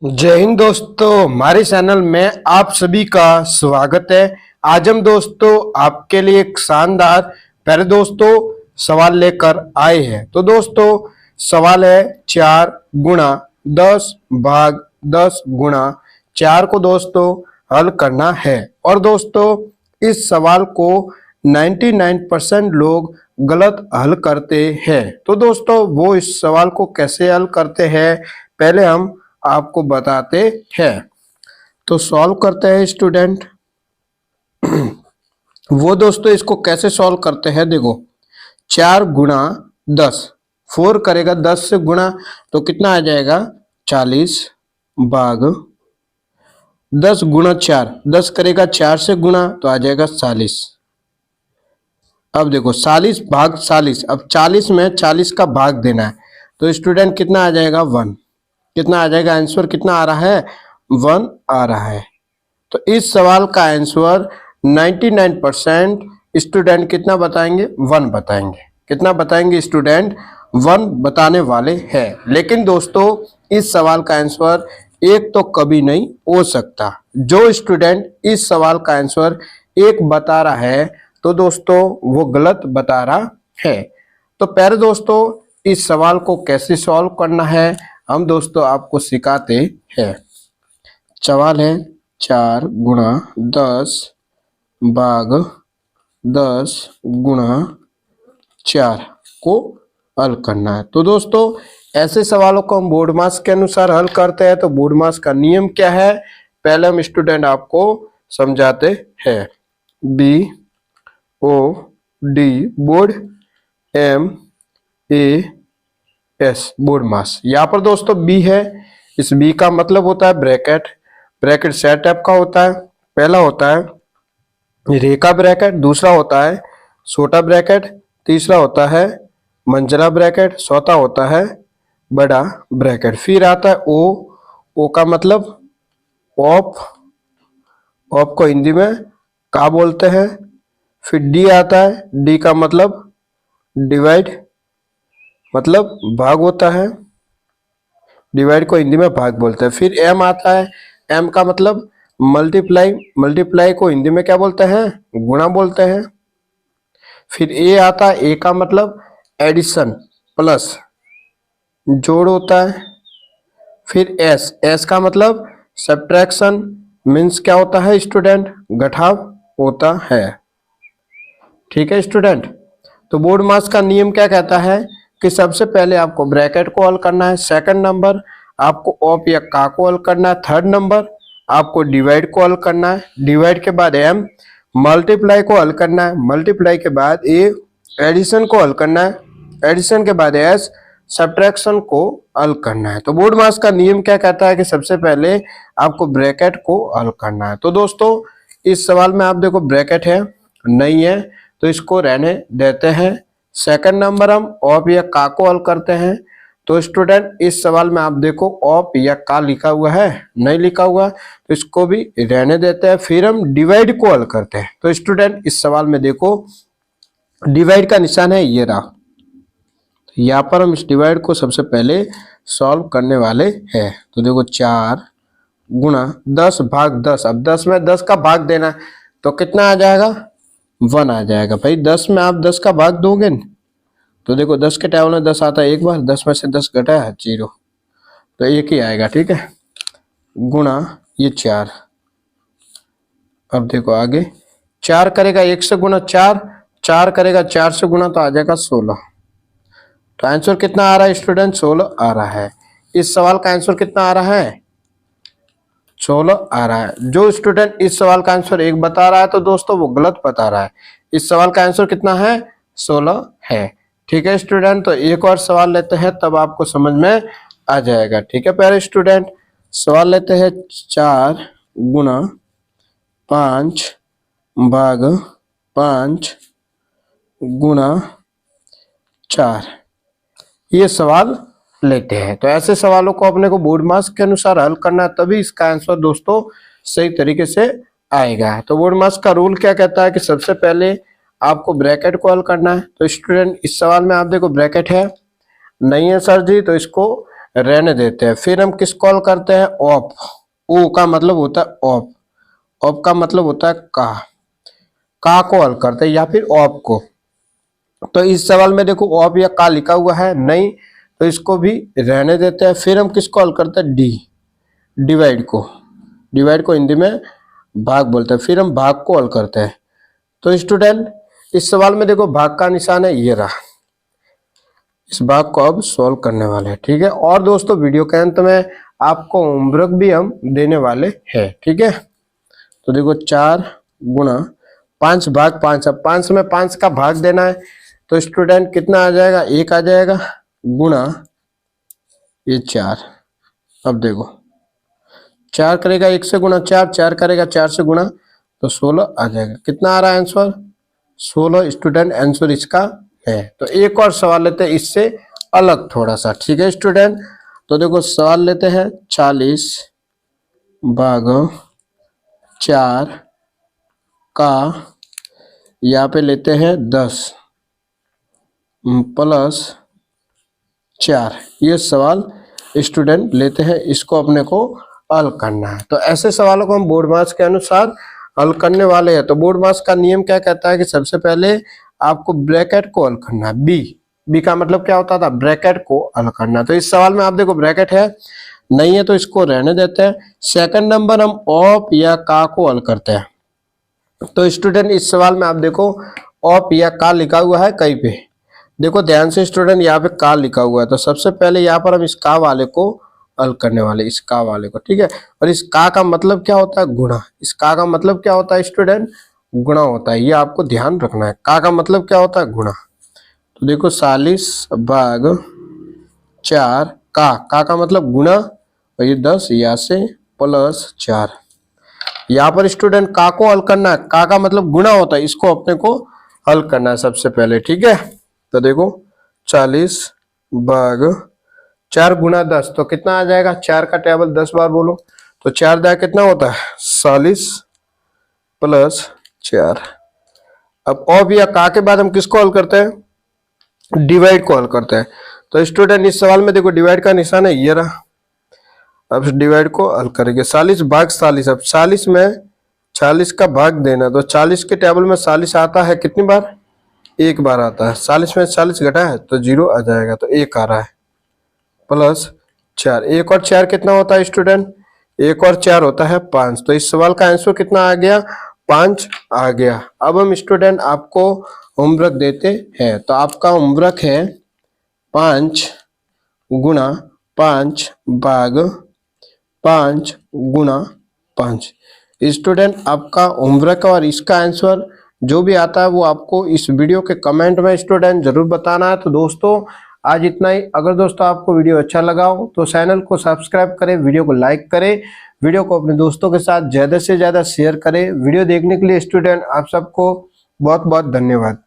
जय हिंद दोस्तों, हमारे चैनल में आप सभी का स्वागत है। आज हम दोस्तों आपके लिए एक शानदार पहले दोस्तों सवाल लेकर आए हैं। तो दोस्तों सवाल है 4 गुणा 10 भाग 10 गुणा 4 को दोस्तों हल करना है। और दोस्तों इस सवाल को 99% लोग गलत हल करते हैं। तो दोस्तों वो इस सवाल को कैसे हल करते हैं पहले हम आपको बताते हैं। तो सॉल्व करते हैं स्टूडेंट। वो दोस्तों इसको कैसे सॉल्व करते हैं, देखो 4 गुणा 10, 4 करेगा 10 से गुणा तो कितना आ जाएगा 40 भाग 10 गुणा 4, 10 करेगा 4 से गुणा तो आ जाएगा 40। अब देखो 40 भाग 40, अब 40 में 40 का भाग देना है तो स्टूडेंट कितना आ जाएगा 1। कितना आ जाएगा आंसर, कितना आ रहा है 1 आ रहा है। तो इस सवाल का आंसर 99% स्टूडेंट कितना बताएंगे 1 बताएंगे। कितना बताएंगे स्टूडेंट 1 बताने वाले हैं। लेकिन दोस्तों इस सवाल का आंसर एक तो कभी नहीं हो सकता। जो स्टूडेंट इस सवाल का आंसर एक बता रहा है तो दोस्तों वो गलत बता रहा है। तो पहले दोस्तों इस सवाल को कैसे सॉल्व करना है हम दोस्तों आपको सिखाते हैं। सवाल है 4 गुणा 10 भाग 10 गुणा 4 को हल करना है। तो दोस्तों ऐसे सवालों को हम बोर्ड मार्क्स के अनुसार हल करते हैं। तो बोर्ड मार्क्स का नियम क्या है पहले हम स्टूडेंट आपको समझाते हैं। BOD बोर्ड, MAS बोर्ड मास। यहाँ पर दोस्तों बी है, इस बी का मतलब होता है ब्रैकेट। ब्रैकेट सेट टाइप का होता है। पहला होता है रेखा ब्रैकेट, दूसरा होता है छोटा ब्रैकेट, तीसरा होता है मंझला ब्रैकेट, चौथा होता है बड़ा ब्रैकेट। फिर आता है ओ का मतलब ऑफ, ऑफ को हिंदी में का बोलते हैं। फिर डी आता है, डी का मतलब डिवाइड, मतलब भाग होता है। डिवाइड को हिंदी में भाग बोलते हैं। फिर एम आता है, एम का मतलब मल्टीप्लाई, मल्टीप्लाई को हिंदी में क्या बोलते हैं गुणा बोलते हैं। फिर ए आता है, ए का मतलब एडिशन प्लस जोड़ होता है। फिर एस, एस का मतलब सब्ट्रैक्शन मीन्स क्या होता है स्टूडेंट घटाव होता है। ठीक है स्टूडेंट। तो बोर्ड मास का नियम क्या कहता है कि सबसे पहले आपको ब्रैकेट को हल करना है, सेकंड नंबर आपको ऑफ या का को हल करना है, थर्ड नंबर आपको डिवाइड को हल करना है, डिवाइड के बाद एम, मल्टीप्लाई को हल करना है, मल्टीप्लाई के बाद ए, एडिशन को हल करना है, एडिशन के बाद एस, सब्ट्रैक्शन को हल करना है। तो बोर्ड मास का नियम क्या कहता है कि सबसे पहले आपको ब्रैकेट को हल करना है। तो दोस्तों इस सवाल में आप देखो ब्रैकेट है नहीं है तो इसको रहने देते हैं। सेकंड नंबर हम ऑफ या का को हल करते हैं। तो स्टूडेंट इस सवाल में आप देखो ऑफ या का लिखा हुआ है, नहीं लिखा हुआ तो इसको भी रहने देते हैं। फिर हम डिवाइड को हल करते हैं। तो स्टूडेंट इस सवाल में देखो डिवाइड का निशान है ये रहा, तो यहाँ पर हम इस डिवाइड को सबसे पहले सॉल्व करने वाले हैं। तो देखो 4 गुणा 10 भाग 10, अब 10 में 10 का भाग देना है तो कितना आ जाएगा 1 आ जाएगा। भाई 10 में आप 10 का भाग दोगे न? तो देखो 10 के टेबल में 10 आता है एक बार, 10 में से 10 घटा है 0 तो एक ही आएगा। ठीक है, गुणा ये 4। अब देखो आगे 4 करेगा 1 से गुणा 4, 4 करेगा 4 से गुणा तो आ जाएगा 16। तो आंसर कितना आ रहा है स्टूडेंट 16 आ रहा है। इस सवाल का आंसर कितना आ रहा है 16 आ रहा है। जो स्टूडेंट इस सवाल का आंसर 1 बता रहा है तो दोस्तों वो गलत बता रहा है। इस सवाल का आंसर कितना है 16 है। ठीक है स्टूडेंट। तो एक और सवाल लेते हैं तब आपको समझ में आ जाएगा। ठीक है प्यारे स्टूडेंट, सवाल लेते हैं 4 गुणा 5 भाग 5 गुणा 4, ये सवाल लेते हैं। तो ऐसे सवालों को अपने को बोर्ड मार्क्स के अनुसार हल करना है तभी इसका आंसर दोस्तों सही तरीके से आएगा। तो बोर्ड मार्क्स का रूल क्या कहता है कि सबसे पहले आपको ब्रैकेट को हल करना है। तो स्टूडेंट इस सवाल में आप देखो ब्रैकेट है नहीं है सर जी, तो इसको रहने देते हैं। फिर हम किस कॉल करते हैं, ऑफ। ओ का मतलब होता है ऑफ, ऑफ का मतलब होता है का कॉल करते हैं या फिर ऑफ को। तो इस सवाल में देखो ऑफ या का लिखा हुआ है नहीं, तो इसको भी रहने देते हैं। फिर हम किस कॉल करते हैं, डी, डिवाइड को। डिवाइड को हिंदी में भाग बोलते हैं। फिर हम भाग को हल करते हैं। तो स्टूडेंट इस सवाल में देखो भाग का निशान है, ये रहा। इस भाग को अब सॉल्व करने वाले हैं, ठीक है। और दोस्तों वीडियो के अंत में आपको होमवर्क भी हम देने वाले हैं, ठीक है। तो देखो 4 गुणा 5 भाग 5, अब 5 में 5 का भाग देना है, तो स्टूडेंट कितना आ जाएगा, 1 आ जाएगा, गुणा ये 4। अब देखो 4 करेगा 1 से गुणा, 4 करेगा 4 से गुणा, तो 16 आ जाएगा। कितना आ रहा है आंसर, 16 स्टूडेंट आंसर इसका है। तो एक और सवाल लेते हैं इससे अलग थोड़ा सा, ठीक है स्टूडेंट। तो देखो सवाल लेते हैं 40 भाग 4 का, यहाँ पे लेते हैं 10 प्लस 4। ये सवाल स्टूडेंट लेते हैं, इसको अपने को हल करना है। तो ऐसे सवालों को हम बोर्ड मार्क्स के अनुसार हल करने वाले हैं। तो बोर्ड मार्क्स का नियम क्या कहता है कि सबसे पहले आपको ब्रैकेट को हल करना है। बी का मतलब क्या होता था, ब्रैकेट को हल करना। तो इस सवाल में आप देखो ब्रैकेट है नहीं है, तो इसको रहने देते हैं। सेकंड नंबर हम ऑफ या का को हल करते हैं। तो स्टूडेंट इस सवाल में आप देखो ऑफ या का लिखा हुआ है कहीं पे, देखो ध्यान से स्टूडेंट, यहाँ पे का लिखा हुआ है। तो सबसे पहले यहाँ पर हम इस का वाले को हल करने वाले, इस का वाले को, ठीक है। और इस का मतलब क्या होता है, गुणा। इस का मतलब क्या होता है स्टूडेंट, गुणा होता है। ये आपको ध्यान रखना है, का मतलब क्या होता है, गुणा। तो देखो 40 भाग 4 का मतलब गुणा, और ये 10 यहाँ से प्लस 4। यहाँ पर स्टूडेंट का को हल करना है, का मतलब गुणा होता है, इसको अपने को हल करना है सबसे पहले, ठीक है। तो देखो 40 भाग 4 गुणा 10, तो कितना आ जाएगा, 4 का टेबल 10 बार बोलो, तो 4 दाया कितना होता है, 40 प्लस 4। अब ऑफ या का के बाद हम किसको हल करते हैं, डिवाइड को हल करते हैं। तो स्टूडेंट इस सवाल में देखो डिवाइड का निशान है, ये रहा। अब डिवाइड को हल करेंगे, 40 भाग 40। अब 40 में 40 का भाग देना, तो 40 के टेबल में 40 आता है कितनी बार, 1 बार आता है। 40 में 40 घटा है तो 0 आ जाएगा, तो 1 आ रहा है, प्लस 4। 1 और 4 कितना होता है स्टूडेंट, 1 और 4 होता है 5। तो इस सवाल का आंसर कितना आ गया, 5 आ गया। अब हम स्टूडेंट आपको होमवर्क देते हैं। तो आपका होमवर्क है 5 गुणा 5 भाग 5 गुणा 5। स्टूडेंट आपका होमवर्क और इसका आंसर जो भी आता है वो आपको इस वीडियो के कमेंट में स्टूडेंट जरूर बताना है। तो दोस्तों आज इतना ही। अगर दोस्तों आपको वीडियो अच्छा लगा हो तो चैनल को सब्सक्राइब करें, वीडियो को लाइक करें, वीडियो को अपने दोस्तों के साथ ज्यादा से ज्यादा शेयर करें। वीडियो देखने के लिए स्टूडेंट आप सबको बहुत बहुत धन्यवाद।